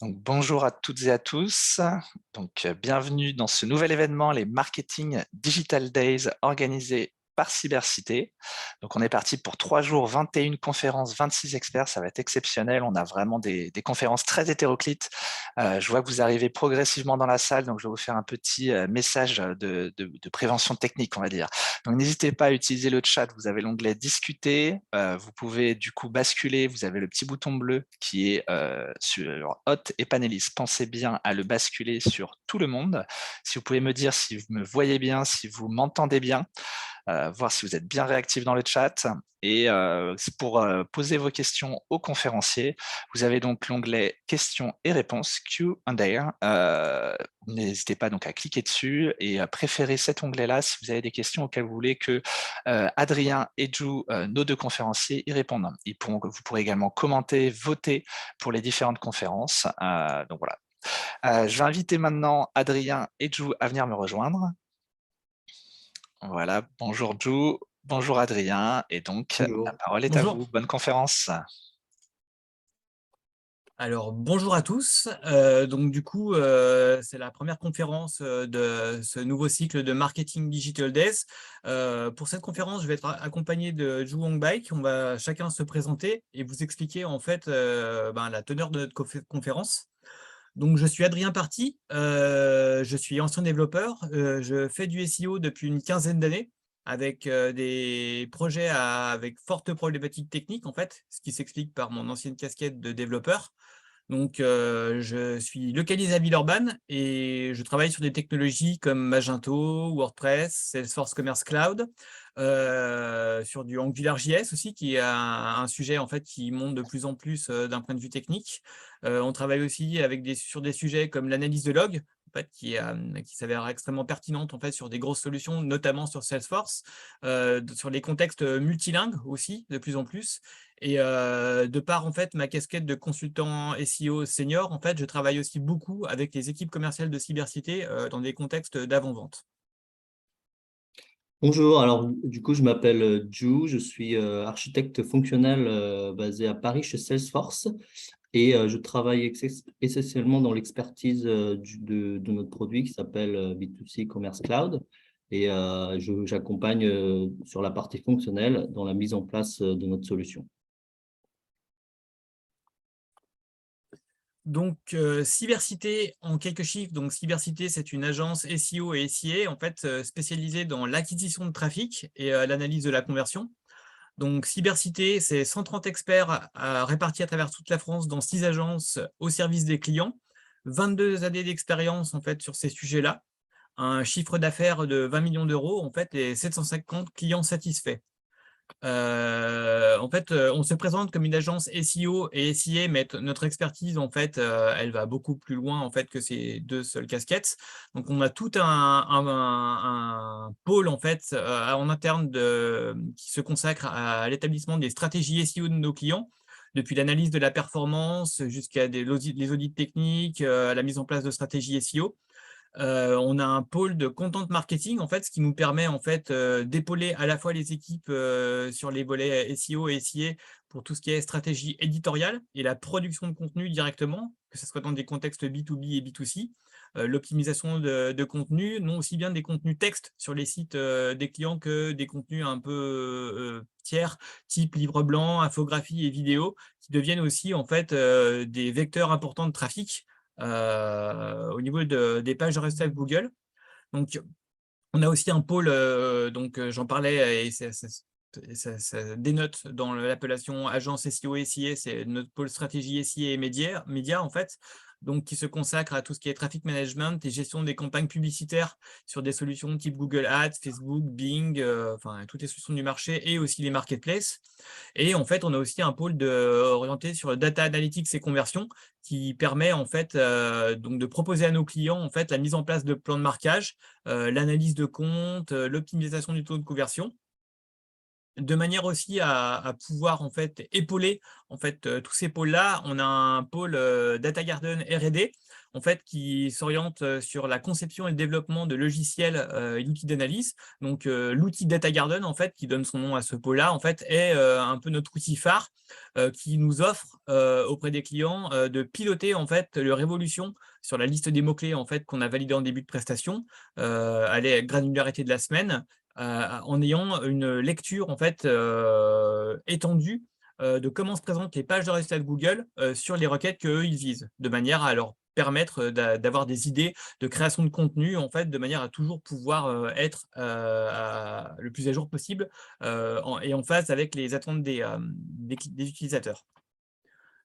Donc, bonjour à toutes et à tous. Bienvenue dans ce nouvel événement, les Marketing Digital Days organisés par Cybercité. Donc, on est parti pour 3 jours, 21 conférences, 26 experts. Ça va être exceptionnel. On a vraiment des conférences très hétéroclites. Je vois que vous arrivez progressivement dans la salle, donc je vais vous faire un petit message de prévention technique, on va dire. Donc, n'hésitez pas à utiliser le chat. Vous avez l'onglet discuter. Vous pouvez du coup basculer. Vous avez le petit bouton bleu qui est sur hôte et panéliste. Pensez bien à le basculer sur tout le monde. Si vous pouvez me dire si vous me voyez bien, si vous m'entendez bien, voir si vous êtes bien réactif dans le chat. Et pour poser vos questions aux conférenciers, vous avez donc l'onglet questions et réponses, Q&A. N'hésitez pas donc à cliquer dessus et à préférer cet onglet-là si vous avez des questions auxquelles vous voulez que Adrien et Ju, nos deux conférenciers, y répondent. Vous pourrez également commenter, voter pour les différentes conférences. Donc voilà. Je vais inviter maintenant Adrien et Ju à venir me rejoindre. Voilà, bonjour Ju, bonjour Adrien, et donc la Bonjour. parole est à Bonjour. vous. Bonne conférence. Alors, bonjour à tous. C'est la première conférence de ce nouveau cycle de Marketing Digital Days. Pour cette conférence, je vais être accompagné de Ju Hongbai. On va chacun se présenter et vous expliquer en fait la teneur de notre conférence. Donc, je suis Adrien Parti, je suis ancien développeur, je fais du SEO depuis une quinzaine d'années avec des projets avec fortes problématiques techniques en fait, ce qui s'explique par mon ancienne casquette de développeur. Donc, je suis localisé à Villeurbanne et je travaille sur des technologies comme Magento, WordPress, Salesforce Commerce Cloud, sur du AngularJS aussi, qui est un sujet en fait qui monte de plus en plus d'un point de vue technique. On travaille aussi sur des sujets comme l'analyse de log, en fait, qui s'avère extrêmement pertinente en fait sur des grosses solutions, notamment sur Salesforce, sur les contextes multilingues aussi de plus en plus. Et de par en fait ma casquette de consultant SEO senior, en fait, je travaille aussi beaucoup avec les équipes commerciales de Cybercité dans des contextes d'avant-vente. Bonjour, alors du coup je m'appelle Ju, je suis architecte fonctionnel basé à Paris chez Salesforce et je travaille essentiellement dans l'expertise de notre produit qui s'appelle B2C Commerce Cloud et j'accompagne sur la partie fonctionnelle dans la mise en place de notre solution. Donc, Cybercité, en quelques chiffres, donc Cybercité, c'est une agence SEO et SIA en fait spécialisée dans l'acquisition de trafic et l'analyse de la conversion. Donc, Cybercité, c'est 130 experts répartis à travers toute la France dans 6 agences au service des clients, 22 années d'expérience en fait sur ces sujets-là, un chiffre d'affaires de 20 millions d'euros en fait et 750 clients satisfaits. On se présente comme une agence SEO et SIA, mais notre expertise, en fait, elle va beaucoup plus loin en fait que ces deux seules casquettes. Donc, on a tout un pôle en fait en interne qui se consacre à l'établissement des stratégies SEO de nos clients, depuis l'analyse de la performance jusqu'à les audits techniques, la mise en place de stratégies SEO. On a un pôle de content marketing, en fait, ce qui nous permet en fait, d'épauler à la fois les équipes sur les volets SEO et SIA pour tout ce qui est stratégie éditoriale et la production de contenu directement, que ce soit dans des contextes B2B et B2C. L'optimisation de contenu, non aussi bien des contenus texte sur les sites des clients que des contenus un peu tiers, type livre blanc, infographie et vidéo, qui deviennent aussi en fait des vecteurs importants de trafic au niveau des pages de résultats de Google. Donc, on a aussi un pôle, j'en parlais et ça dénote dans l'appellation agence SEO et SIA, c'est notre pôle stratégie SIA et médias en fait, donc qui se consacre à tout ce qui est traffic management et gestion des campagnes publicitaires sur des solutions type Google Ads, Facebook, Bing, enfin toutes les solutions du marché et aussi les marketplaces. Et en fait, on a aussi un pôle orienté sur le data analytics et conversion qui permet en fait donc de proposer à nos clients en fait la mise en place de plans de marquage, l'analyse de compte, l'optimisation du taux de conversion, de manière aussi à pouvoir en fait épauler en fait tous ces pôles-là. On a un pôle Data Garden R&D en fait, qui s'oriente sur la conception et le développement de logiciels et d'outils d'analyse. Donc, l'outil Data Garden, en fait, qui donne son nom à ce pôle-là, en fait, est un peu notre outil phare qui nous offre auprès des clients de piloter, en fait, leur évolution sur la liste des mots-clés, en fait, qu'on a validé en début de prestation, à la granularité de la semaine, en ayant une lecture, en fait, étendue de comment se présentent les pages de résultats de Google sur les requêtes qu'eux, ils visent, de manière à leur permettre d'avoir des idées de création de contenu, en fait, de manière à toujours pouvoir être le plus à jour possible et en phase avec les attentes des utilisateurs.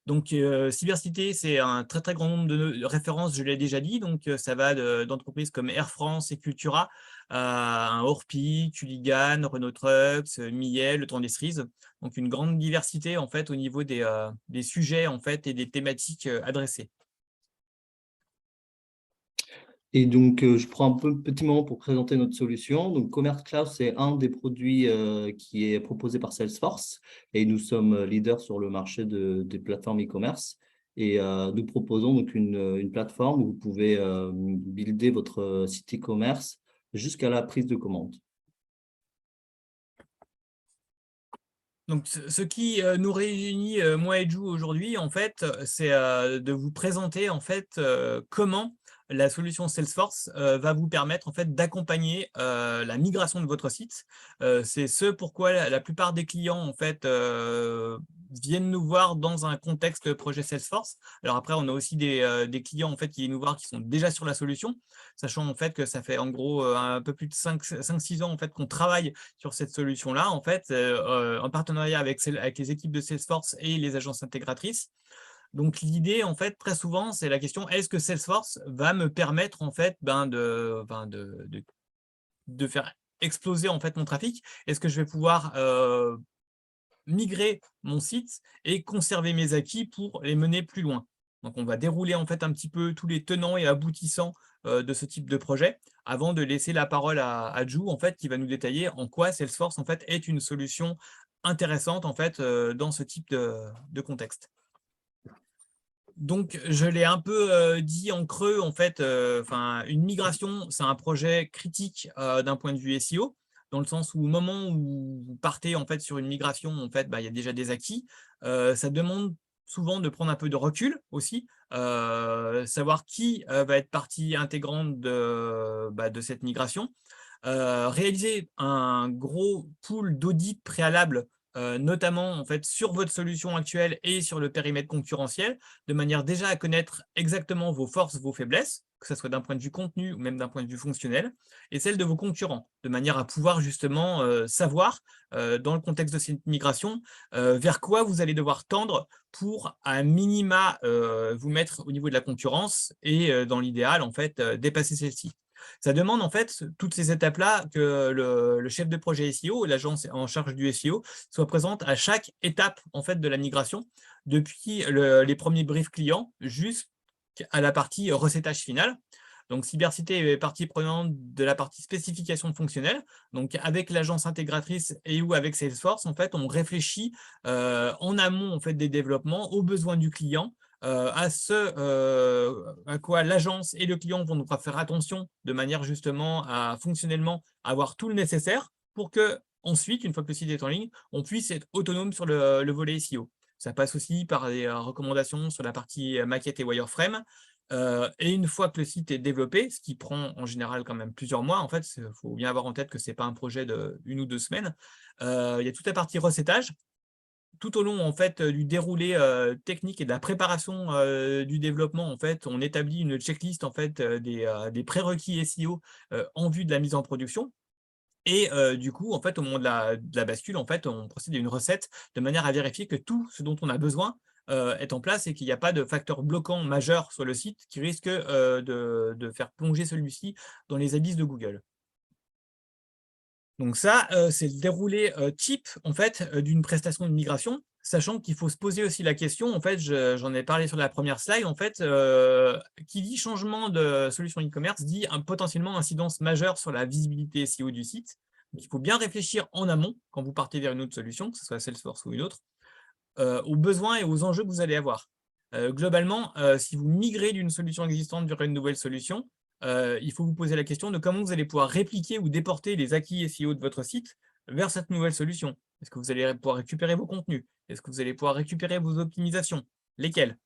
Donc, cybersécurité, c'est un très, très grand nombre de références, je l'ai déjà dit. Donc, ça va d'entreprises comme Air France et Cultura, un Orpi, Tuligan, Renault Trucks, Miel, Le Temps des Cerises. Donc, une grande diversité, en fait, au niveau des sujets, en fait, et des thématiques adressées. Et donc, je prends un petit moment pour présenter notre solution. Donc, Commerce Cloud, c'est un des produits qui est proposé par Salesforce et nous sommes leaders sur le marché des plateformes e-commerce. Et nous proposons donc une plateforme où vous pouvez builder votre site e-commerce jusqu'à la prise de commande. Donc, ce qui nous réunit, moi et Ju, aujourd'hui, en fait, c'est de vous présenter, en fait, comment la solution Salesforce va vous permettre, en fait, d'accompagner la migration de votre site. C'est ce pourquoi la plupart des clients, en fait, viennent nous voir dans un contexte projet Salesforce. Alors après, on a aussi des clients, en fait, qui viennent nous voir qui sont déjà sur la solution, sachant, en fait, que ça fait en gros un peu plus de 5-6 ans, en fait, qu'on travaille sur cette solution-là, en fait, en partenariat avec les équipes de Salesforce et les agences intégratrices. Donc, l'idée, en fait, très souvent, c'est la question, est-ce que Salesforce va me permettre, en fait, de faire exploser, en fait, mon trafic? Est-ce que je vais pouvoir migrer mon site et conserver mes acquis pour les mener plus loin? Donc, on va dérouler, en fait, un petit peu tous les tenants et aboutissants de ce type de projet avant de laisser la parole à Ju, en fait, qui va nous détailler en quoi Salesforce, en fait, est une solution intéressante, en fait, dans ce type de contexte. Donc, je l'ai un peu dit en creux, en fait, une migration, c'est un projet critique d'un point de vue SEO, dans le sens où au moment où vous partez, en fait, sur une migration, en fait, il y a déjà des acquis. Ça demande souvent de prendre un peu de recul aussi, savoir qui va être partie intégrante de cette migration. Réaliser un gros pool d'audits préalables, notamment, en fait, sur votre solution actuelle et sur le périmètre concurrentiel, de manière déjà à connaître exactement vos forces, vos faiblesses, que ce soit d'un point de vue contenu ou même d'un point de vue fonctionnel, et celles de vos concurrents, de manière à pouvoir justement savoir, dans le contexte de cette migration, vers quoi vous allez devoir tendre pour, à minima, vous mettre au niveau de la concurrence et, dans l'idéal, en fait, dépasser celle-ci. Ça demande, en fait, toutes ces étapes-là, que le chef de projet SEO, l'agence en charge du SEO, soit présente à chaque étape, en fait, de la migration, depuis les premiers briefs clients jusqu'à la partie recettage final. Donc, Cybercité est partie prenante de la partie spécification fonctionnelle. Donc, avec l'agence intégratrice et ou avec Salesforce, en fait, on réfléchit en amont, en fait, des développements aux besoins du client, à quoi l'agence et le client vont devoir faire attention, de manière justement à fonctionnellement avoir tout le nécessaire pour que ensuite, une fois que le site est en ligne, on puisse être autonome sur le volet SEO. Ça passe aussi par des recommandations sur la partie maquette et wireframe. Et une fois que le site est développé, ce qui prend en général quand même plusieurs mois, en fait, il faut bien avoir en tête que ce n'est pas un projet de 1 ou 2 semaines. Il y a toute la partie recettage. Tout au long, en fait, du déroulé technique et de la préparation du développement, en fait, on établit une checklist, en fait, des prérequis SEO en vue de la mise en production. Et du coup, en fait, au moment de la bascule, en fait, on procède à une recette de manière à vérifier que tout ce dont on a besoin est en place et qu'il n'y a pas de facteur bloquant majeur sur le site qui risque de faire plonger celui-ci dans les abysses de Google. Donc ça, c'est le déroulé type, en fait, d'une prestation de migration, sachant qu'il faut se poser aussi la question, en fait, j'en ai parlé sur la première slide, en fait, qui dit changement de solution e-commerce dit potentiellement incidence majeure sur la visibilité SEO du site. Donc, il faut bien réfléchir en amont, quand vous partez vers une autre solution, que ce soit Salesforce ou une autre, aux besoins et aux enjeux que vous allez avoir. Globalement, si vous migrez d'une solution existante vers une nouvelle solution, il faut vous poser la question de comment vous allez pouvoir répliquer ou déporter les acquis SEO de votre site vers cette nouvelle solution. Est-ce que vous allez pouvoir récupérer vos contenus? Est-ce que vous allez pouvoir récupérer vos optimisations? Lesquelles?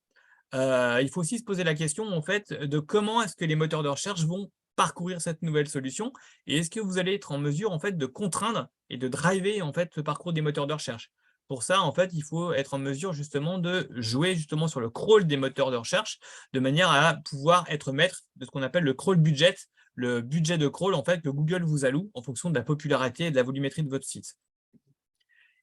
Il faut aussi se poser la question en fait, de comment est-ce que les moteurs de recherche vont parcourir cette nouvelle solution et est-ce que vous allez être en mesure en fait, de contraindre et de driver en fait, le parcours des moteurs de recherche. Pour ça, en fait, il faut être en mesure justement de jouer justement sur le crawl des moteurs de recherche de manière à pouvoir être maître de ce qu'on appelle le crawl budget, le budget de crawl en fait, que Google vous alloue en fonction de la popularité et de la volumétrie de votre site.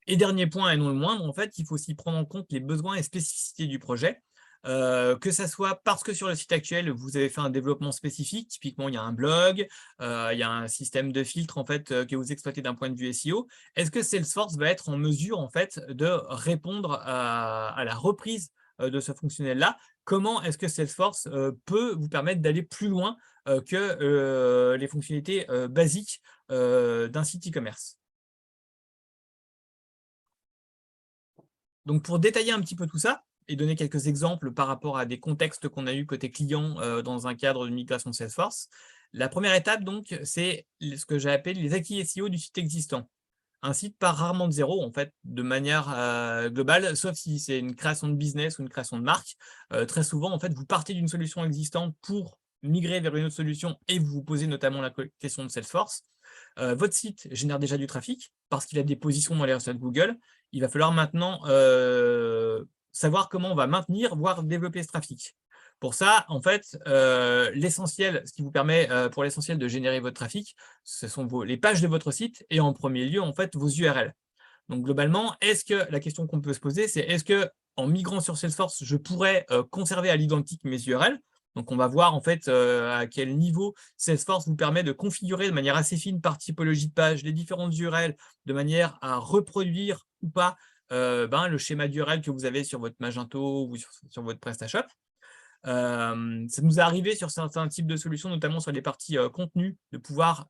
Et dernier point, et non le moindre, en fait, il faut aussi prendre en compte les besoins et spécificités du projet. Que ça soit parce que sur le site actuel, vous avez fait un développement spécifique, typiquement il y a un blog, il y a un système de filtre en fait, que vous exploitez d'un point de vue SEO. Est-ce que Salesforce va être en mesure en fait, de répondre à la reprise de ce fonctionnel-là? Comment est-ce que Salesforce peut vous permettre d'aller plus loin que les fonctionnalités basiques d'un site e-commerce? Donc, pour détailler un petit peu tout ça et donner quelques exemples par rapport à des contextes qu'on a eu côté client dans un cadre de migration de Salesforce, la première étape, donc, c'est ce que j'ai appelé les acquis SEO du site existant. Un site part rarement de zéro, en fait, de manière globale, sauf si c'est une création de business ou une création de marque. Très souvent, en fait, vous partez d'une solution existante pour migrer vers une autre solution et vous vous posez notamment la question de Salesforce. Votre site génère déjà du trafic parce qu'il a des positions dans les résultats de Google. Il va falloir maintenant savoir comment on va maintenir, voire développer ce trafic. Pour ça, en fait, l'essentiel, ce qui vous permet pour l'essentiel de générer votre trafic, ce sont les pages de votre site et en premier lieu, en fait, vos URL. Donc, globalement, la question qu'on peut se poser, c'est est-ce que en migrant sur Salesforce, je pourrais conserver à l'identique mes URL? Donc, on va voir en fait à quel niveau Salesforce vous permet de configurer de manière assez fine par typologie de page les différentes URL de manière à reproduire ou pas le schéma d'URL que vous avez sur votre Magento ou sur votre PrestaShop. Ça nous est arrivé sur certains types de solutions, notamment sur les parties contenu, de pouvoir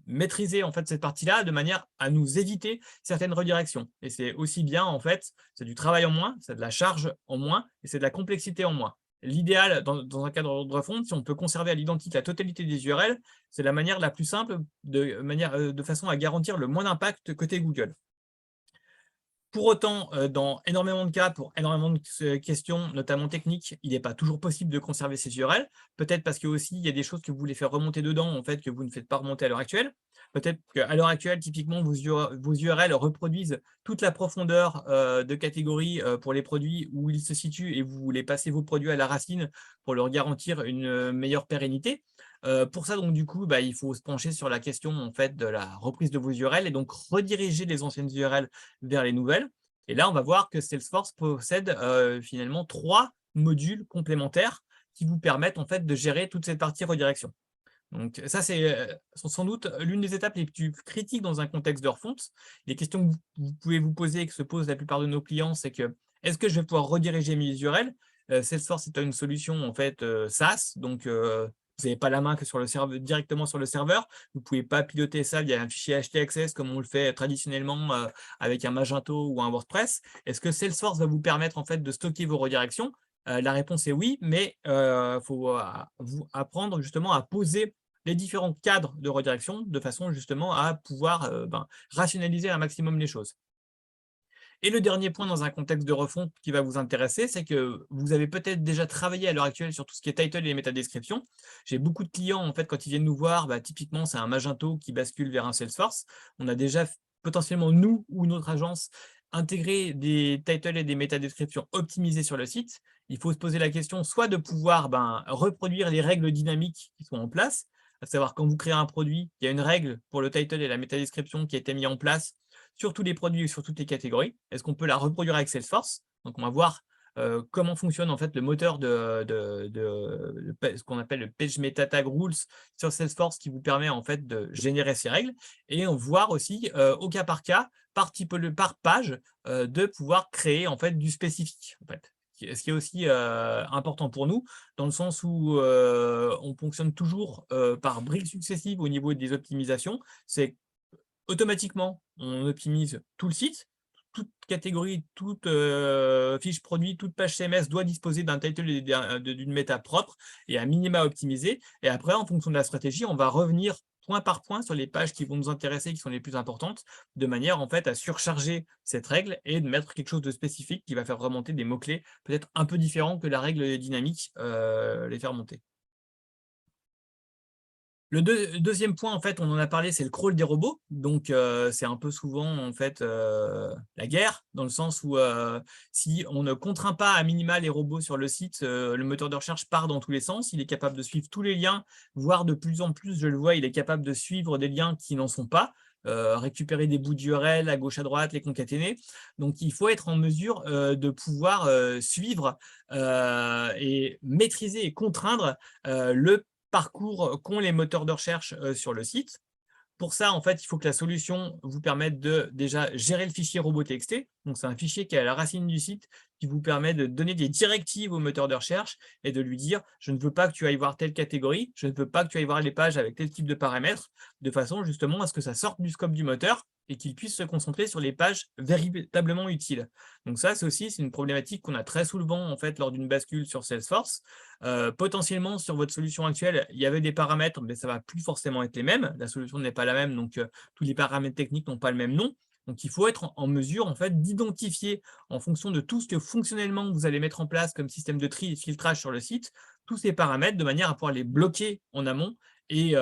maîtriser en fait cette partie-là de manière à nous éviter certaines redirections. Et c'est aussi bien en fait, c'est du travail en moins, c'est de la charge en moins et c'est de la complexité en moins. L'idéal dans un cadre de refonte, si on peut conserver à l'identique la totalité des URL, c'est la manière la plus simple de façon à garantir le moins d'impact côté Google. Pour autant, dans énormément de cas, pour énormément de questions, notamment techniques, il n'est pas toujours possible de conserver ces URL. Peut-être parce qu'il y a des choses que vous voulez faire remonter dedans, en fait, que vous ne faites pas remonter à l'heure actuelle. Peut-être qu'à l'heure actuelle, typiquement, vos URL reproduisent toute la profondeur de catégorie pour les produits où ils se situent et vous voulez passer vos produits à la racine pour leur garantir une meilleure pérennité. Pour ça, donc, du coup, il faut se pencher sur la question en fait, de la reprise de vos URL et donc rediriger les anciennes URL vers les nouvelles. Et là, on va voir que Salesforce possède finalement 3 modules complémentaires qui vous permettent en fait, de gérer toute cette partie redirection. Donc ça, c'est sans doute l'une des étapes les plus critiques dans un contexte de refonte. Les questions que vous pouvez vous poser et que se posent la plupart de nos clients, c'est que est-ce que je vais pouvoir rediriger mes URL? Salesforce est une solution en fait SaaS, donc vous n'avez pas la main que sur le serveur, directement sur le serveur. Vous ne pouvez pas piloter ça via un fichier HTXS comme on le fait traditionnellement avec un Magento ou un WordPress. Est-ce que Salesforce va vous permettre en fait de stocker vos redirections? La réponse est oui, mais il faut vous apprendre justement à poser les différents cadres de redirection de façon justement à pouvoir rationaliser un maximum les choses. Et le dernier point dans un contexte de refonte qui va vous intéresser, c'est que vous avez peut-être déjà travaillé à l'heure actuelle sur tout ce qui est title et les métadescriptions. J'ai beaucoup de clients, en fait, quand ils viennent nous voir, typiquement, c'est un Magento qui bascule vers un Salesforce. On a déjà potentiellement, nous ou notre agence, intégré des titles et des métadescriptions optimisées sur le site. Il faut se poser la question soit de pouvoir reproduire les règles dynamiques qui sont en place, à savoir quand vous créez un produit, il y a une règle pour le title et la métadescription qui a été mise en place sur tous les produits et sur toutes les catégories. Est-ce qu'on peut la reproduire avec Salesforce? Donc, on va voir comment fonctionne en fait le moteur de ce qu'on appelle le Page Meta Tag Rules sur Salesforce qui vous permet en fait de générer ces règles. Et on va voir aussi au cas, par page, de pouvoir créer en fait du spécifique. En fait. Ce qui est aussi important pour nous, dans le sens où on fonctionne toujours par briques successives au niveau des optimisations. C'est automatiquement, on optimise tout le site, toute catégorie, toute fiche produit, toute page CMS doit disposer d'un title et d'une méta propre et un minima optimisé. Et après, en fonction de la stratégie, on va revenir point par point sur les pages qui vont nous intéresser, qui sont les plus importantes, de manière en fait à surcharger cette règle et de mettre quelque chose de spécifique qui va faire remonter des mots-clés peut-être un peu différents que la règle dynamique les faire monter. Le deuxième point, en fait, on en a parlé, c'est le crawl des robots. Donc, c'est un peu souvent, en fait, la guerre, dans le sens où si on ne contraint pas à minima les robots sur le site, le moteur de recherche part dans tous les sens. Il est capable de suivre tous les liens, voire de plus en plus, je le vois, il est capable de suivre des liens qui n'en sont pas, récupérer des bouts d'URL à gauche, à droite, les concaténer. Donc, il faut être en mesure de pouvoir suivre et maîtriser et contraindre le parcours qu'ont les moteurs de recherche sur le site. Pour ça, en fait, il faut que la solution vous permette de déjà gérer le fichier robot.txt. Donc, c'est un fichier qui est à la racine du site qui vous permet de donner des directives au moteur de recherche et de lui dire « je ne veux pas que tu ailles voir telle catégorie, je ne veux pas que tu ailles voir les pages avec tel type de paramètres », de façon justement à ce que ça sorte du scope du moteur et qu'il puisse se concentrer sur les pages véritablement utiles. Donc ça, c'est une problématique qu'on a très souvent en fait, lors d'une bascule sur Salesforce. Potentiellement, sur votre solution actuelle, il y avait des paramètres, mais ça ne va plus forcément être les mêmes. La solution n'est pas la même, donc tous les paramètres techniques n'ont pas le même nom. Donc, il faut être en mesure en fait, d'identifier, en fonction de tout ce que fonctionnellement vous allez mettre en place comme système de tri et de filtrage sur le site, tous ces paramètres de manière à pouvoir les bloquer en amont et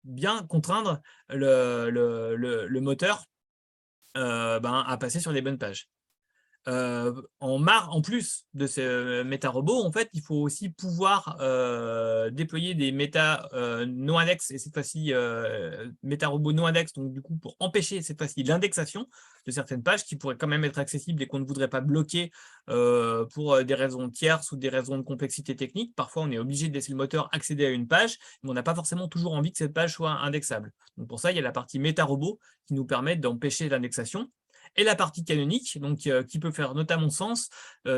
bien contraindre le moteur à passer sur les bonnes pages. En plus de ces méta-robots, en fait, il faut aussi pouvoir déployer des méta non index et cette fois-ci méta-robots non index, donc du coup pour empêcher cette fois-ci l'indexation de certaines pages qui pourraient quand même être accessibles et qu'on ne voudrait pas bloquer pour des raisons tierces ou des raisons de complexité technique. Parfois, on est obligé de laisser le moteur accéder à une page, mais on n'a pas forcément toujours envie que cette page soit indexable. Donc pour ça, il y a la partie méta-robot qui nous permet d'empêcher l'indexation. Et la partie canonique, donc, qui peut faire notamment sens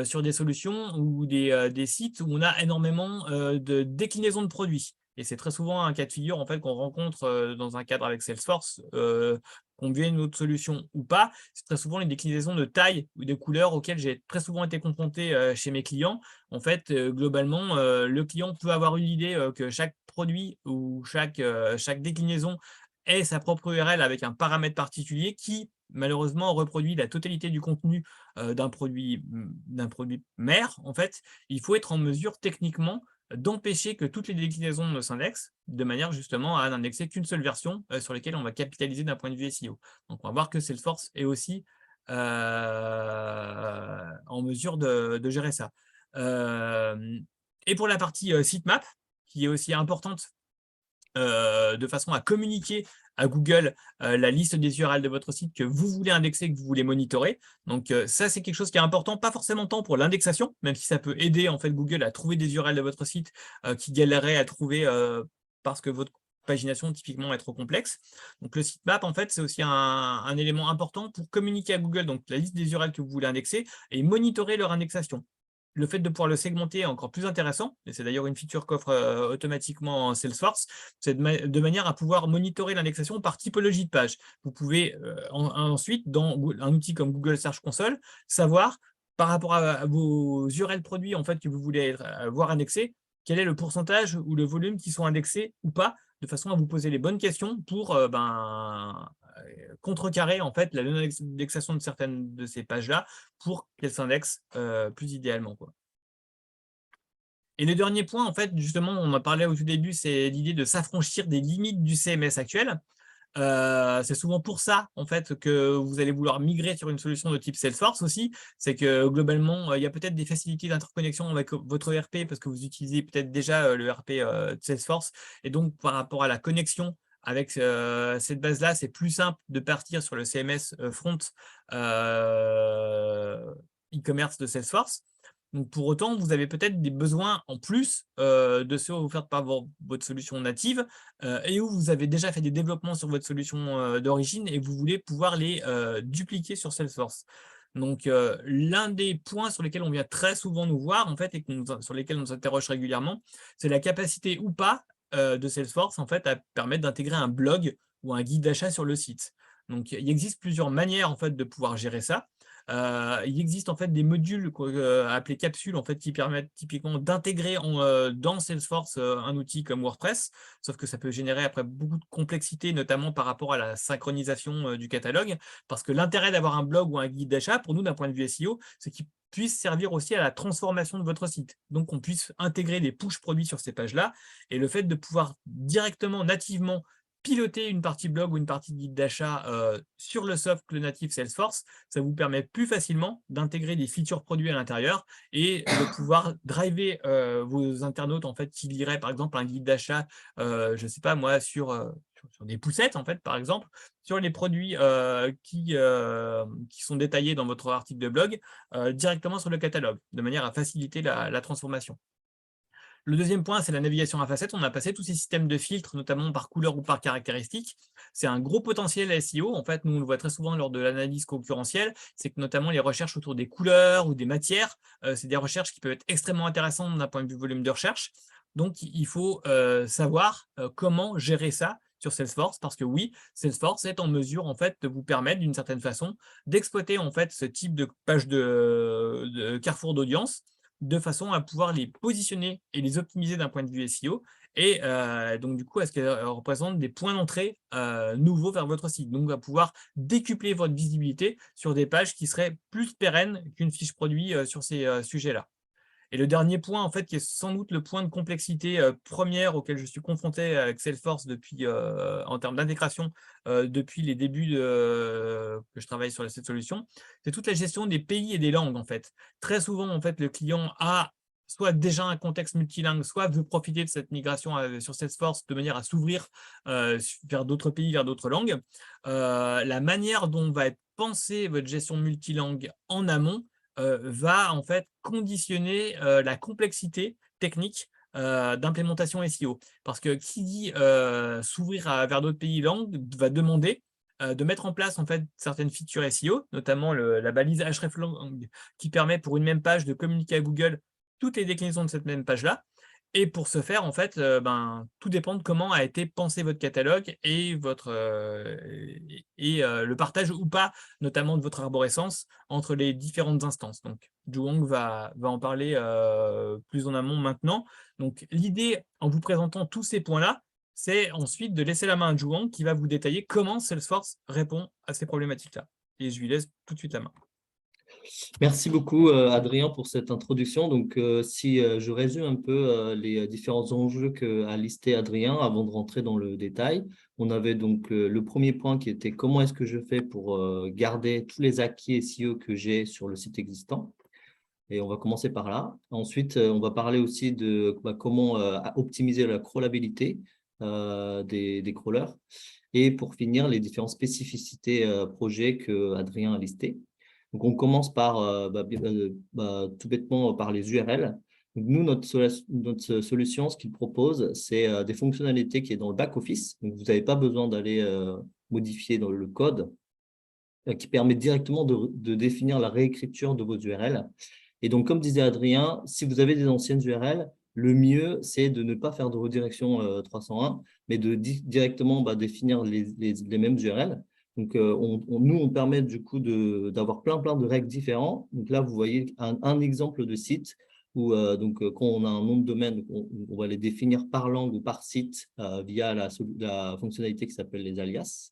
sur des solutions ou des sites où on a énormément de déclinaisons de produits. Et c'est très souvent un cas de figure en fait, qu'on rencontre dans un cadre avec Salesforce, qu'on vienne une autre solution ou pas. C'est très souvent les déclinaisons de taille ou de couleurs auxquelles j'ai très souvent été confronté chez mes clients. En fait, globalement, le client peut avoir eu l'idée que chaque produit ou chaque déclinaison ait sa propre URL avec un paramètre particulier qui, malheureusement, reproduit la totalité du contenu d'un produit mère. En fait, il faut être en mesure techniquement d'empêcher que toutes les déclinaisons ne s'indexent, de manière justement à n'indexer qu'une seule version sur laquelle on va capitaliser d'un point de vue SEO. Donc, on va voir que Salesforce est aussi en mesure de gérer ça. Et pour la partie sitemap, qui est aussi importante de façon à communiquer à Google la liste des URL de votre site que vous voulez indexer, que vous voulez monitorer. Donc ça, c'est quelque chose qui est important, pas forcément tant pour l'indexation, même si ça peut aider en fait Google à trouver des URL de votre site qui galéreraient à trouver parce que votre pagination typiquement est trop complexe. Donc le sitemap, en fait, c'est aussi un élément important pour communiquer à Google donc la liste des URL que vous voulez indexer et monitorer leur indexation. Le fait de pouvoir le segmenter est encore plus intéressant, et c'est d'ailleurs une feature qu'offre automatiquement Salesforce, c'est de manière à pouvoir monitorer l'indexation par typologie de page. Vous pouvez ensuite, dans un outil comme Google Search Console, savoir par rapport à vos URL produits en fait, que vous voulez voir indexés, quel est le pourcentage ou le volume qui sont indexés ou pas, de façon à vous poser les bonnes questions pour contrecarrer en fait la non-indexation de certaines de ces pages-là pour qu'elles s'indexent plus idéalement, quoi. Et le dernier point, en fait, justement, on en parlait au tout début, c'est l'idée de s'affranchir des limites du CMS actuel. C'est souvent pour ça, en fait, que vous allez vouloir migrer sur une solution de type Salesforce aussi. C'est que globalement, il y a peut-être des facilités d'interconnexion avec votre ERP parce que vous utilisez peut-être déjà le ERP de Salesforce. Et donc, par rapport à la connexion avec cette base-là, c'est plus simple de partir sur le CMS front e-commerce de Salesforce. Donc, pour autant, vous avez peut-être des besoins en plus de ceux offerts par votre solution native et où vous avez déjà fait des développements sur votre solution d'origine et vous voulez pouvoir les dupliquer sur Salesforce. Donc, l'un des points sur lesquels on vient très souvent nous voir en fait, et sur lesquels on nous interroge régulièrement, c'est la capacité ou pas de Salesforce en fait, à permettre d'intégrer un blog ou un guide d'achat sur le site. Donc, il existe plusieurs manières en fait, de pouvoir gérer ça. Il existe en fait des modules appelés capsules en fait, qui permettent typiquement d'intégrer dans Salesforce un outil comme WordPress, sauf que ça peut générer après beaucoup de complexité, notamment par rapport à la synchronisation du catalogue, parce que l'intérêt d'avoir un blog ou un guide d'achat, pour nous d'un point de vue SEO, c'est qu'il puisse servir aussi à la transformation de votre site. Donc, on puisse intégrer des push produits sur ces pages-là, et le fait de pouvoir directement, nativement, piloter une partie blog ou une partie guide d'achat sur le socle natif Salesforce, ça vous permet plus facilement d'intégrer des features produits à l'intérieur et de pouvoir driver vos internautes en fait, qui liraient par exemple un guide d'achat, je ne sais pas moi, sur des poussettes en fait, par exemple, sur les produits qui sont détaillés dans votre article de blog, directement sur le catalogue, de manière à faciliter la transformation. Le deuxième point, c'est la navigation à facettes. On a passé tous ces systèmes de filtres, notamment par couleur ou par caractéristique. C'est un gros potentiel SEO. En fait, nous, on le voit très souvent lors de l'analyse concurrentielle. C'est que notamment les recherches autour des couleurs ou des matières, c'est des recherches qui peuvent être extrêmement intéressantes d'un point de vue volume de recherche. Donc, il faut savoir comment gérer ça sur Salesforce, parce que oui, Salesforce est en mesure en fait de vous permettre d'une certaine façon d'exploiter en fait ce type de page de carrefour d'audience de façon à pouvoir les positionner et les optimiser d'un point de vue SEO. Et donc, du coup, est-ce qu'elles représentent des points d'entrée nouveaux vers votre site. Donc, à pouvoir décupler votre visibilité sur des pages qui seraient plus pérennes qu'une fiche produit sur ces sujets-là. Et le dernier point, en fait, qui est sans doute le point de complexité première auquel je suis confronté avec Salesforce depuis, en termes d'intégration depuis les débuts que je travaille sur cette solution, c'est toute la gestion des pays et des langues, en fait. Très souvent, en fait, le client a soit déjà un contexte multilingue, soit veut profiter de cette migration sur Salesforce de manière à s'ouvrir vers d'autres pays, vers d'autres langues. La manière dont va être pensée votre gestion multilingue en amont va en fait conditionner la complexité technique d'implémentation SEO. Parce que qui dit s'ouvrir vers d'autres pays langues va demander de mettre en place en fait certaines features SEO, notamment la balise hreflang qui permet pour une même page de communiquer à Google toutes les déclinaisons de cette même page-là. Et pour ce faire, en fait, tout dépend de comment a été pensé votre catalogue et le partage ou pas, notamment de votre arborescence, entre les différentes instances. Donc, Zhuang va en parler plus en amont maintenant. Donc, l'idée, en vous présentant tous ces points-là, c'est ensuite de laisser la main à Zhuang qui va vous détailler comment Salesforce répond à ces problématiques-là. Et je lui laisse tout de suite la main. Merci beaucoup, Adrien, pour cette introduction. Donc, si je résume un peu les différents enjeux qu'a listé Adrien avant de rentrer dans le détail, on avait donc le premier point qui était comment est-ce que je fais pour garder tous les acquis SEO que j'ai sur le site existant. Et on va commencer par là. Ensuite, on va parler aussi de comment optimiser la crawlabilité des crawlers. Et pour finir, les différentes spécificités projets que Adrien a listées. Donc, on commence par tout bêtement par les URL. Donc, nous, notre solution, ce qu'il propose, c'est des fonctionnalités qui est dans le back-office. Donc, vous n'avez pas besoin d'aller modifier dans le code qui permet directement de définir la réécriture de vos URL. Et donc, comme disait Adrien, si vous avez des anciennes URL, le mieux, c'est de ne pas faire de redirection 301, mais de directement définir les mêmes URL. Donc, nous, on permet du coup d'avoir plein de règles différentes. Donc là, vous voyez un exemple de site où quand on a un nom de domaine, on va les définir par langue ou par site via la fonctionnalité qui s'appelle les alias.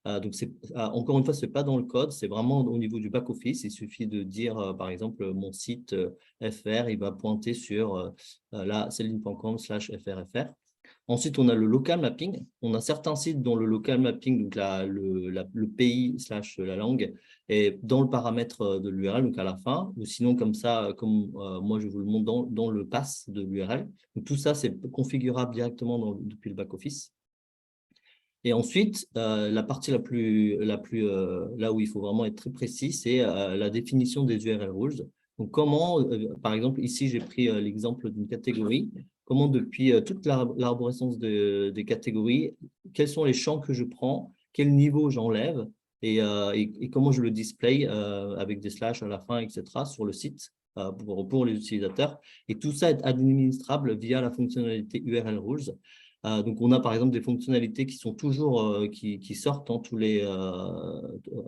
Donc, encore une fois, ce n'est pas dans le code, c'est vraiment au niveau du back-office. Il suffit de dire, par exemple, mon site FR, il va pointer sur celine.com/frfr. Ensuite, on a le local mapping. On a certains sites dont le local mapping, donc le pays / la langue, est dans le paramètre de l'URL, donc à la fin, ou sinon comme ça, comme moi je vous le montre dans le pass de l'URL. Donc tout ça, c'est configurable directement depuis le back-office. Et ensuite, la partie là où il faut vraiment être très précis, c'est la définition des URL rules. Donc, comment, par exemple, ici, j'ai pris l'exemple d'une catégorie. Comment, depuis toute l'arborescence des catégories, quels sont les champs que je prends, quel niveau j'enlève et comment je le display avec des slash à la fin, etc., sur le site pour les utilisateurs. Et tout ça est administrable via la fonctionnalité URL rules. Donc, on a par exemple des fonctionnalités qui sont toujours qui sortent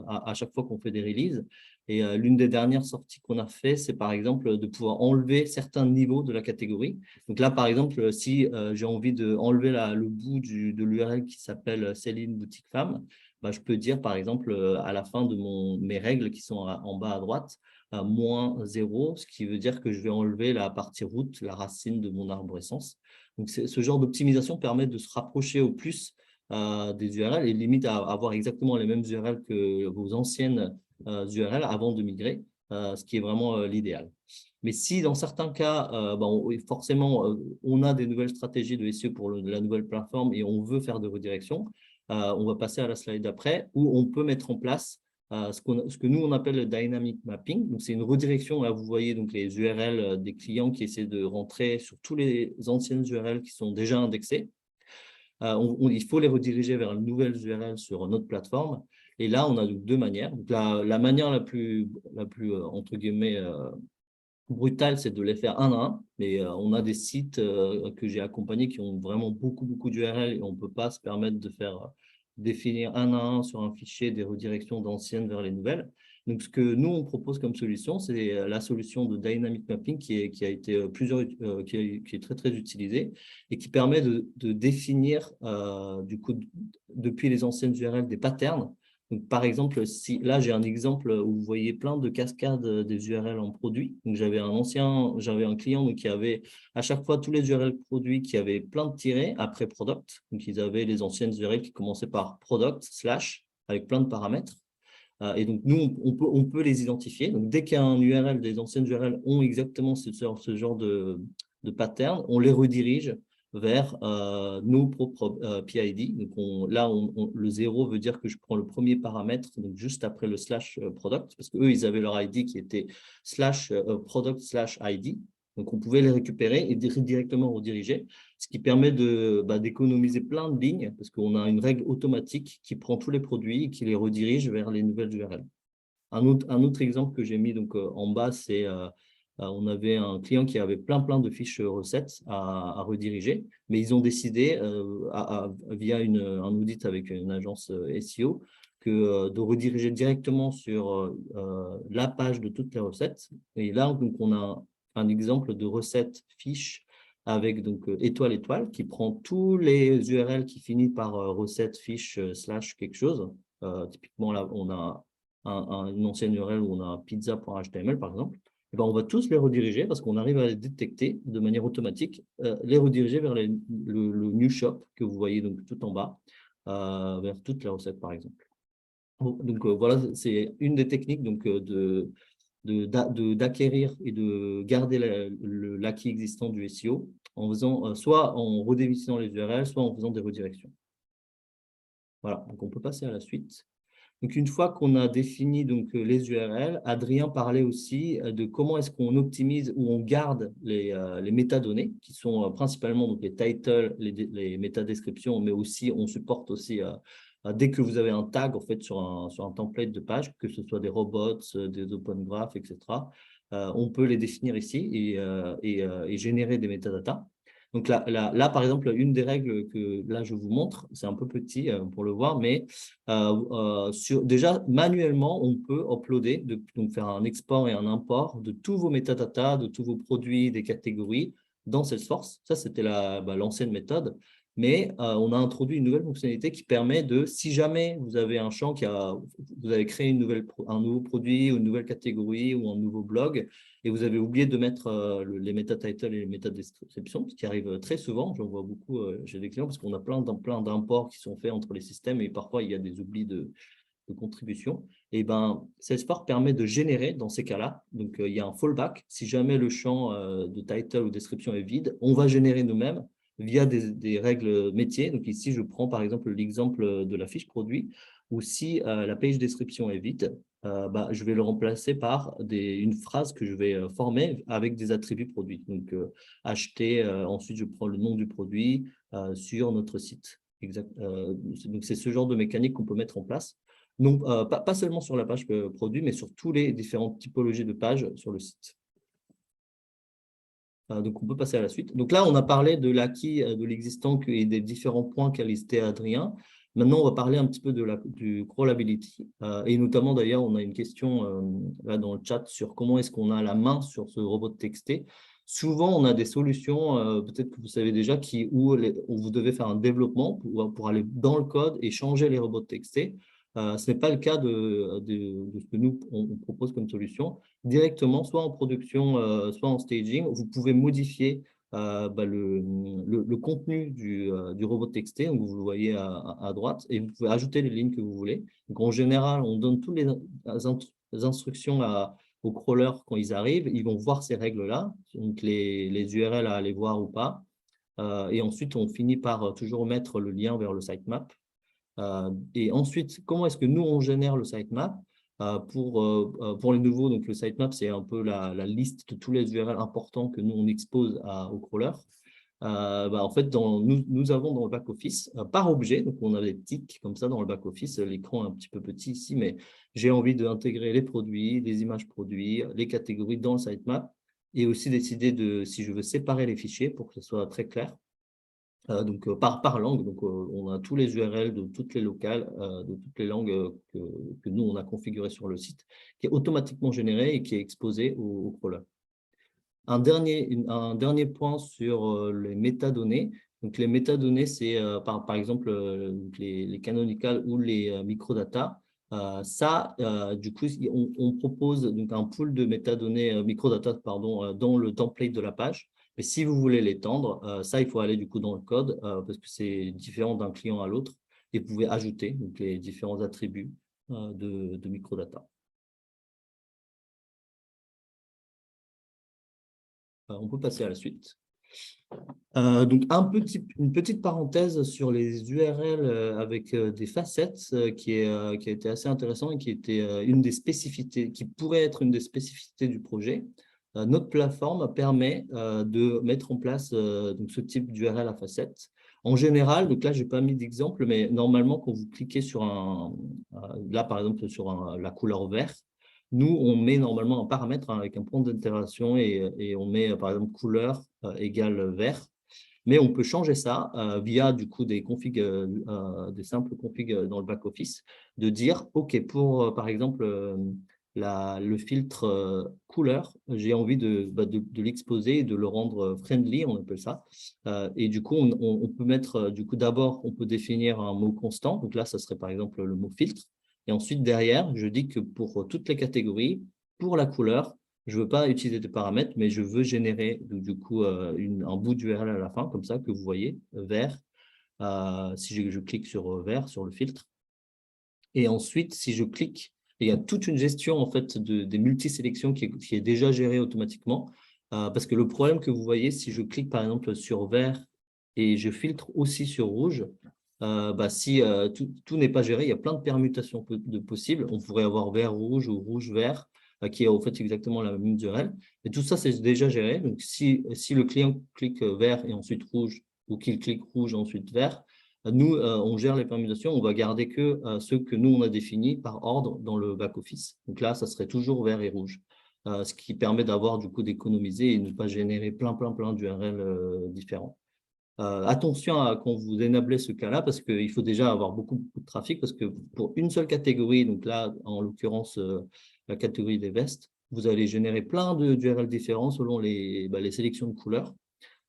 à chaque fois qu'on fait des releases. Et l'une des dernières sorties qu'on a fait, c'est par exemple de pouvoir enlever certains niveaux de la catégorie. Donc là, par exemple, si j'ai envie d'enlever le bout de l'URL qui s'appelle Céline Boutique Femme, bah, je peux dire par exemple à la fin de mes règles qui sont en bas à droite, -0, ce qui veut dire que je vais enlever la partie route, la racine de mon arborescence. Donc, ce genre d'optimisation permet de se rapprocher au plus des URL et limite à avoir exactement les mêmes URL que vos anciennes URL avant de migrer, ce qui est vraiment l'idéal. Mais si dans certains cas, forcément, on a des nouvelles stratégies de SEO pour la nouvelle plateforme et on veut faire de redirection, on va passer à la slide d'après où on peut mettre en place ce que nous, on appelle le dynamic mapping. Donc, c'est une redirection. Là, vous voyez donc les URL des clients qui essaient de rentrer sur tous les anciennes URL qui sont déjà indexées. Il faut les rediriger vers une nouvelle URL sur notre plateforme. Et là, on a donc deux manières. Donc, la manière la plus entre guillemets, brutale, c'est de les faire un à un. Mais on a des sites que j'ai accompagnés qui ont vraiment beaucoup d'URL et on ne peut pas se permettre de faire définir un à un sur un fichier des redirections d'anciennes vers les nouvelles. Donc, ce que nous, on propose comme solution, c'est la solution de Dynamic Mapping qui a été qui est très utilisée et qui permet de définir, du coup, depuis les anciennes URL, des patterns. Donc, par exemple, si là, j'ai un exemple où vous voyez plein de cascades des URL en produit. Donc, j'avais un client donc, qui avait à chaque fois tous les URL produits qui avaient plein de tirets après product. Donc, ils avaient les anciennes URL qui commençaient par product / avec plein de paramètres. Et donc, nous, on peut les identifier. Donc, dès qu'il y a un URL, des anciennes URL ont exactement ce genre de pattern, on les redirige vers nos propres PID. Donc, le 0 veut dire que je prends le premier paramètre, donc juste après le / product, parce qu'eux, ils avaient leur ID qui était /product / ID. Donc, on pouvait les récupérer et directement rediriger, ce qui permet d'économiser plein de lignes, parce qu'on a une règle automatique qui prend tous les produits et qui les redirige vers les nouvelles URL. Un autre exemple que j'ai mis donc, en bas, c'est on avait un client qui avait plein de fiches recettes à rediriger, mais ils ont décidé, via un audit avec une agence SEO, de rediriger directement sur la page de toutes les recettes. Et là, donc, on a un exemple de recette fiche avec donc étoile qui prend tous les URL qui finissent par recette fiche / quelque chose. Typiquement, là, on a une ancienne URL où on a pizza.html, par exemple. Et ben, on va tous les rediriger parce qu'on arrive à les détecter de manière automatique, les rediriger vers le new shop que vous voyez donc tout en bas, vers toutes les recettes, par exemple. Donc, voilà, c'est une des techniques donc, d'acquérir et de garder l'acquis existant du SEO en faisant soit en redéfinissant les URL, soit en faisant des redirections. Voilà, donc on peut passer à la suite. Donc, une fois qu'on a défini donc, les URL, Adrien parlait aussi de comment est-ce qu'on optimise ou on garde les métadonnées, qui sont principalement donc, les titles, les métadescriptions, mais aussi on supporte aussi, dès que vous avez un tag en fait, sur un template de page, que ce soit des robots, des open graph, etc., on peut les définir ici et générer des métadatas. Donc là, par exemple, une des règles que là, je vous montre, c'est un peu petit pour le voir, mais déjà, manuellement, on peut uploader, donc faire un export et un import de tous vos métadatas, de tous vos produits, des catégories dans Salesforce. Ça, c'était l'ancienne méthode. Mais on a introduit une nouvelle fonctionnalité qui permet de, si jamais vous avez un champ vous avez créé un nouveau produit ou une nouvelle catégorie ou un nouveau blog, et vous avez oublié de mettre les métatitles et les métadescriptions, ce qui arrive très souvent. J'en vois beaucoup chez des clients parce qu'on a plein d'imports qui sont faits entre les systèmes et parfois il y a des oublis de contribution. Et ben, Salesforce permet de générer dans ces cas-là. Donc, il y a un fallback. Si jamais le champ de title ou description est vide, on va générer nous-mêmes via des règles métiers. Donc, ici, je prends par exemple l'exemple de la fiche produit où si la page description est vide, je vais le remplacer par une phrase que je vais former avec des attributs produits. Donc, acheter, ensuite, je prends le nom du produit sur notre site. Donc, c'est ce genre de mécanique qu'on peut mettre en place. Non, pas seulement sur la page produit, mais sur toutes les différentes typologies de pages sur le site. Donc, on peut passer à la suite. Donc là, on a parlé de l'acquis, de l'existant et des différents points qu'a listé Adrien. Maintenant, on va parler un petit peu du crawlability. Et notamment, d'ailleurs, on a une question là dans le chat sur comment est-ce qu'on a la main sur ce robot de texté. Souvent, on a des solutions, peut-être que vous savez déjà, où vous devez faire un développement pour aller dans le code et changer les robots de texté. Ce n'est pas le cas de ce que nous, on propose comme solution. Directement, soit en production, soit en staging, vous pouvez modifier le contenu du robot texté, donc vous le voyez à droite, et vous pouvez ajouter les lignes que vous voulez. Donc, en général, on donne toutes les instructions aux crawlers quand ils arrivent. Ils vont voir ces règles-là, donc les URL à aller voir ou pas. Et ensuite, on finit par toujours mettre le lien vers le sitemap. Et ensuite, comment est-ce que nous, on génère le sitemap? Pour les nouveaux, donc le sitemap, c'est un peu la liste de tous les URL importants que nous, on expose aux crawlers. En fait, nous avons dans le back-office, par objet, donc on a des tics comme ça dans le back-office, l'écran est un petit peu petit ici, mais j'ai envie d'intégrer les produits, les images produits, les catégories dans le sitemap, et aussi décider si je veux séparer les fichiers pour que ce soit très clair. Par langue, donc on a tous les URL de toutes les locales, de toutes les langues que nous, on a configurées sur le site, qui est automatiquement généré et qui est exposé au crawler. Un dernier point sur les métadonnées. Donc, les métadonnées, c'est par exemple les canonical ou les microdata. Du coup, on propose donc un pool de métadonnées microdata dans le template de la page. Mais si vous voulez l'étendre, ça, il faut aller du coup dans le code parce que c'est différent d'un client à l'autre. Et vous pouvez ajouter donc, les différents attributs de microdata. On peut passer à la suite. Donc, une petite parenthèse sur les URL avec des facettes qui a été assez intéressant et qui était une des spécificités, qui pourrait être une des spécificités du projet. Notre plateforme permet de mettre en place donc ce type d'URL à facettes. En général, donc là, je n'ai pas mis d'exemple, mais normalement, quand vous cliquez sur là, par exemple, sur la couleur vert, nous, on met normalement un paramètre avec un point d'intégration et on met, par exemple, couleur égale vert. Mais on peut changer ça via du coup des simples configs dans le back-office, de dire, OK, pour par exemple le filtre couleur, j'ai envie de l'exposer et de le rendre friendly, on appelle ça. Et du coup, on peut mettre, du coup, d'abord, on peut définir un mot constant. Donc là, ça serait par exemple le mot filtre. Et ensuite, derrière, je dis que pour toutes les catégories, pour la couleur, je ne veux pas utiliser de paramètres, mais je veux générer du coup un bout d'URL à la fin, comme ça, que vous voyez, vert, si je clique sur vert, sur le filtre. Et ensuite, si je clique, il y a toute une gestion en fait, des multisélections qui est déjà gérée automatiquement. Parce que le problème que vous voyez, si je clique par exemple sur vert et je filtre aussi sur rouge, si tout n'est pas géré, il y a plein de permutations possibles. On pourrait avoir vert-rouge ou rouge-vert, qui est en fait exactement la même URL. Et tout ça, c'est déjà géré. Donc, si le client clique vert et ensuite rouge, ou qu'il clique rouge ensuite vert, nous, on gère les permutations. On va garder que ceux que nous, on a définis par ordre dans le back-office. Donc là, ça serait toujours vert et rouge. Ce qui permet d'avoir du coup d'économiser et ne pas générer plein d'URL différents. Attention quand vous enablez ce cas-là, parce qu'il faut déjà avoir beaucoup de trafic, parce que pour une seule catégorie, donc là, en l'occurrence, la catégorie des vestes, vous allez générer plein d'URL différents selon les sélections de couleurs.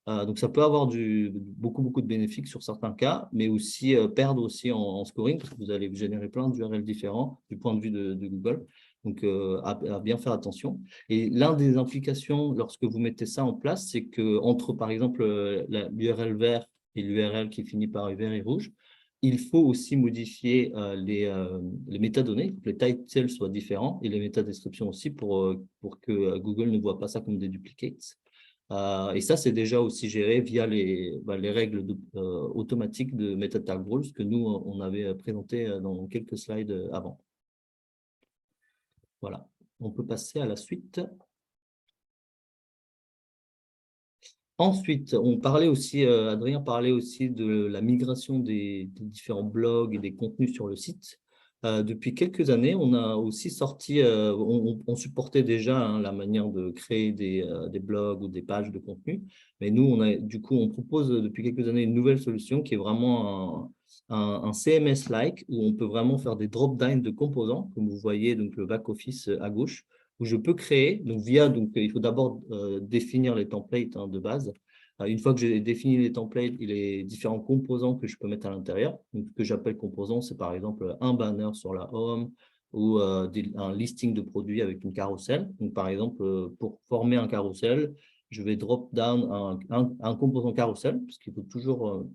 Donc, ça peut avoir beaucoup de bénéfices sur certains cas, mais aussi perdre aussi en scoring, parce que vous allez générer plein d'URL différents du point de vue de Google. Donc, à bien faire attention. Et l'un des implications, lorsque vous mettez ça en place, c'est qu'entre, par exemple, l'URL vert et l'URL qui finit par vert et rouge, il faut aussi modifier les métadonnées, que les titles soient différents et les métadescriptions aussi pour que Google ne voit pas ça comme des duplicates. Et ça, c'est déjà aussi géré via les règles automatiques de Meta Tag Rules que nous, on avait présenté dans quelques slides avant. Voilà, on peut passer à la suite. Ensuite, Adrien parlait aussi de la migration des différents blogs et des contenus sur le site. Depuis quelques années, on a aussi sorti, on supportait déjà la manière de créer des blogs ou des pages de contenu, mais nous, on propose depuis quelques années une nouvelle solution qui est vraiment un CMS-like où on peut vraiment faire des drop-down de composants, comme vous voyez donc le back-office à gauche, où je peux créer, donc il faut d'abord définir les templates de base. Une fois que j'ai défini les templates et les différents composants que je peux mettre à l'intérieur, donc ce que j'appelle composants, c'est par exemple un banner sur la home ou un listing de produits avec une carrousel. Donc par exemple, pour former un carrousel, je vais drop down un composant carrousel, parce qu'il faut toujours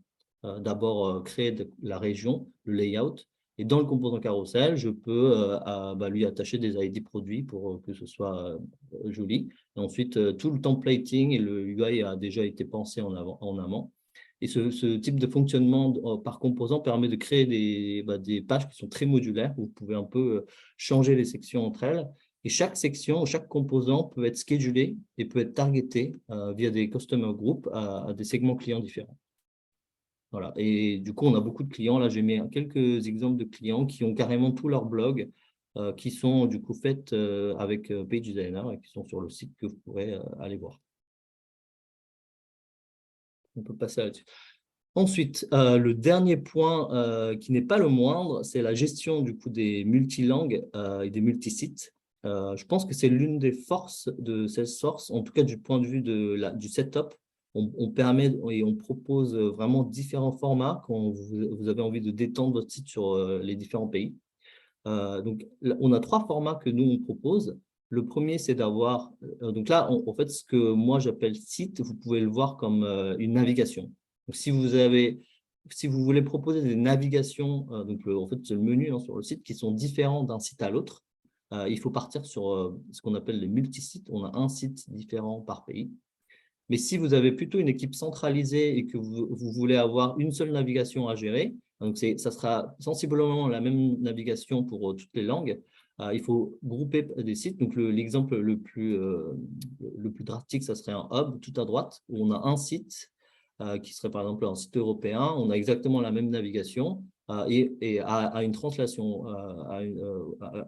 d'abord créer la région, le layout. Et dans le composant carrousel, je peux lui attacher des ID produits pour que ce soit joli. Et ensuite, tout le templating et le UI a déjà été pensé en amont. Et ce type de fonctionnement par composant permet de créer des pages qui sont très modulaires. Vous pouvez un peu changer les sections entre elles. Et chaque section, chaque composant peut être schedulé et peut être targeté via des customer groups à des segments clients différents. Voilà. Et du coup, on a beaucoup de clients. Là, j'ai mis quelques exemples de clients qui ont carrément tout leur blog, qui sont du coup faits avec Page Designer et qui sont sur le site que vous pourrez aller voir. On peut passer là-dessus. Ensuite, le dernier point qui n'est pas le moindre, c'est la gestion du coup des multilangues et des multisites. Je pense que c'est l'une des forces de Salesforce, en tout cas du point de vue du setup. On permet et on propose vraiment différents formats quand vous avez envie de détendre votre site sur les différents pays. Donc, on a 3 formats que nous, on propose. Le premier, c'est d'avoir… donc là, en fait, ce que moi, j'appelle site, vous pouvez le voir comme une navigation. Donc, si vous voulez proposer des navigations, en fait, c'est le menu sur le site qui sont différents d'un site à l'autre, il faut partir sur ce qu'on appelle les multisites. On a un site différent par pays. Mais si vous avez plutôt une équipe centralisée et que vous voulez avoir une seule navigation à gérer, donc ça sera sensiblement la même navigation pour toutes les langues, il faut grouper des sites. Donc, l'exemple le plus drastique, ça serait un hub tout à droite, où on a un site qui serait par exemple un site européen. On a exactement la même navigation et à une translation, à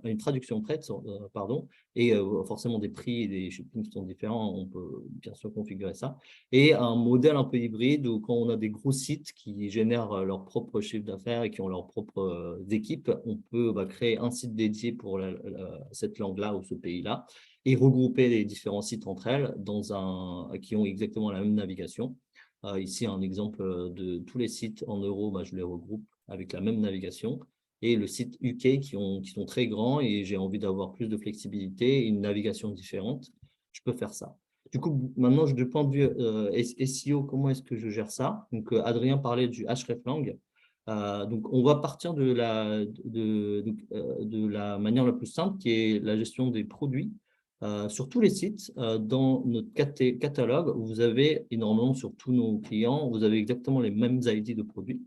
une traduction prête, pardon, et forcément des prix et des shippings qui sont différents, on peut bien sûr configurer ça. Et un modèle un peu hybride où quand on a des gros sites qui génèrent leur propre chiffre d'affaires et qui ont leurs propres équipes, on peut créer un site dédié pour cette langue-là ou ce pays-là et regrouper les différents sites entre elles qui ont exactement la même navigation. Ici, un exemple de tous les sites en euros, je les regroupe avec la même navigation. Et le site UK qui sont très grands et j'ai envie d'avoir plus de flexibilité et une navigation différente, je peux faire ça. Du coup, maintenant, du point de vue SEO, comment est-ce que je gère ça? Donc, Adrien parlait du hreflang. Donc, on va partir de la manière la plus simple qui est la gestion des produits. Sur tous les sites, dans notre catalogue, vous avez énormément sur tous nos clients, vous avez exactement les mêmes ID de produits.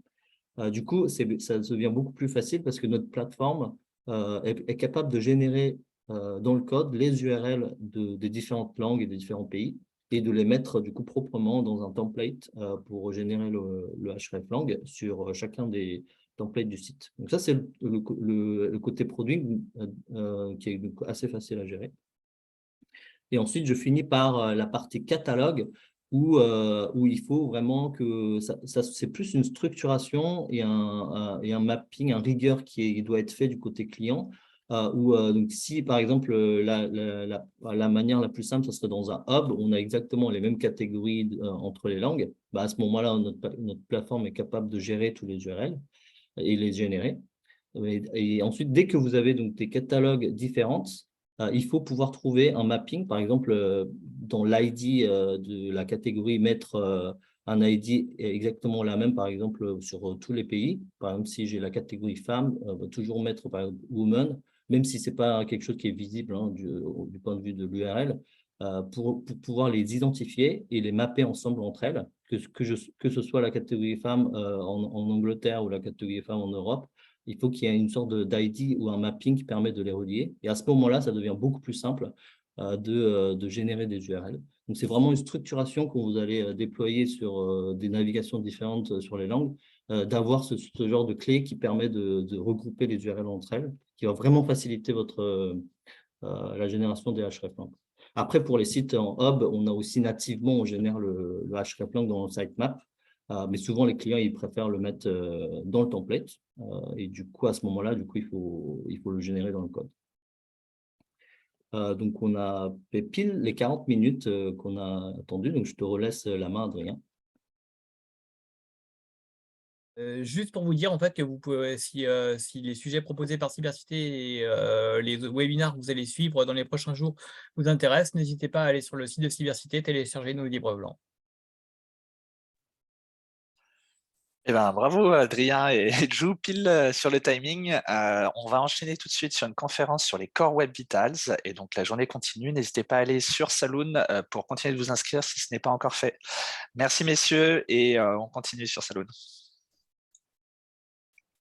Du coup, ça devient beaucoup plus facile parce que notre plateforme est capable de générer dans le code les URL des différentes langues et des différents pays et de les mettre du coup proprement dans un template pour générer le hreflang sur chacun des templates du site. Donc ça, c'est le côté produit qui est assez facile à gérer. Et ensuite, je finis par la partie catalogue où il faut vraiment que c'est plus une structuration et un mapping, un rigueur qui doit être fait du côté client. Donc si, par exemple, la manière la plus simple, ce serait dans un hub, on a exactement les mêmes catégories entre les langues. À ce moment-là, notre plateforme est capable de gérer tous les URL et les générer. Et ensuite, dès que vous avez donc des catalogues différents, il faut pouvoir trouver un mapping, par exemple, dans l'ID de la catégorie, mettre un ID exactement la même, par exemple, sur tous les pays. Par exemple, si j'ai la catégorie femme, toujours mettre, par exemple, woman, même si ce n'est pas quelque chose qui est visible du point de vue de l'URL, pour pouvoir les identifier et les mapper ensemble entre elles, que ce soit la catégorie femme en Angleterre ou la catégorie femme en Europe. Il faut qu'il y ait une sorte d'ID ou un mapping qui permet de les relier. Et à ce moment-là, ça devient beaucoup plus simple de générer des URL. Donc, c'est vraiment une structuration que vous allez déployer sur des navigations différentes sur les langues d'avoir ce genre de clé qui permet de regrouper les URL entre elles, qui va vraiment faciliter la génération des hreflang. Après, pour les sites en hub, on a aussi nativement, on génère le hreflang dans le sitemap, mais souvent les clients ils préfèrent le mettre dans le template, et du coup à ce moment-là, il faut le générer dans le code. Donc on a fait pile les 40 minutes qu'on a attendu, donc je te relaisse la main, Adrien. Juste pour vous dire en fait que vous pouvez, si les sujets proposés par Cybercité et les webinaires que vous allez suivre dans les prochains jours vous intéressent, n'hésitez pas à aller sur le site de Cybercité, télécharger nos livres blancs. Eh ben, bravo Adrien et Jou, pile sur le timing. On va enchaîner tout de suite sur une conférence sur les Core Web Vitals et donc la journée continue. N'hésitez pas à aller sur Saloon pour continuer de vous inscrire si ce n'est pas encore fait. Merci messieurs et on continue sur Saloon.